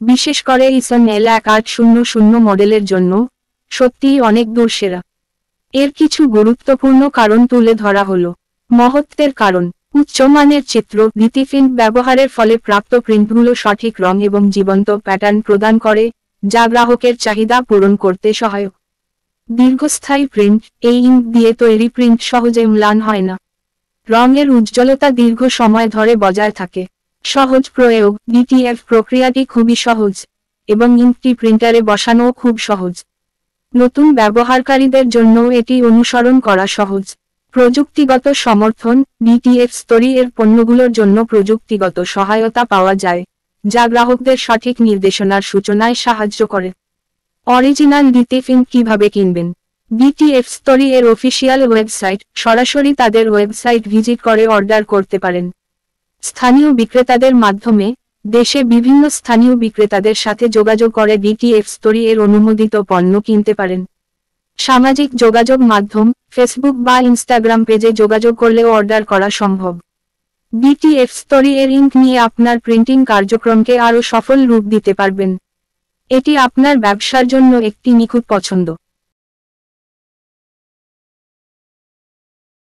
বিশেষ করে ইসন L1800 মডেলের জন্য সত্যিই অনেক দূর সেরা। এর কিছু গুরুত্বপূর্ণ কারণ তুলে ধরা হলো। মহত্বের কারণ: উচ্চমানের চিত্র ভিত্তিপ্রিন্ট ব্যবহারের ফলে প্রাপ্ত প্রিন্টগুলো সঠিক রং এবং জীবন্ত প্যাটার্ন প্রদান করে, যা গ্রাহকের চাহিদা পূরণ করতে সহায়ক। দীর্ঘস্থায়ী প্রিন্ট: এই ইঙ্ক দিয়ে তৈরি প্রিন্ট সহজে ম্লান হয় না। রঙের উজ্জ্বলতা দীর্ঘ সময় ধরে বজায় থাকে। সহজ প্রয়োগ: ডিটিএফ প্রক্রিয়াটি খুবই সহজ এবং ইঙ্কটি প্রিন্টারে বসানোও খুব সহজ। নতুন ব্যবহারকারীদের জন্য এটি অনুসরণ করা সহজ। প্রযুক্তিগত সমর্থন: ডিটিএফ স্তরী এর পণ্যগুলোর জন্য প্রযুক্তিগত সহায়তা পাওয়া যায়, যা গ্রাহকদের সঠিক নির্দেশনার সূচনায় সাহায্য করে। অরিজিনাল ডিটিএফ ইঙ্ক কিভাবে কিনবেন? ডিটিএফ স্তরী এর অফিসিয়াল ওয়েবসাইট, সরাসরি তাদের ওয়েবসাইট ভিজিট করে অর্ডার করতে পারেন। স্থানীয় বিক্রেতাদের মাধ্যমে, দেশে বিভিন্ন স্থানীয় বিক্রেতাদের সাথে যোগাযোগ করে ডিটিএফ স্তরী এর অনুমোদিত পণ্য কিনতে পারেন। সামাজিক যোগাযোগ মাধ্যম: ফেসবুক বা ইনস্টাগ্রাম পেজে যোগাযোগ করলেও অর্ডার করা সম্ভব। ডিটিএফ স্তরী এর ইঙ্ক নিয়ে আপনার প্রিন্টিং কার্যক্রমকে আরও সফল রূপ দিতে পারবেন। এটি আপনার ব্যবসার জন্য একটি নিখুঁত পছন্দ।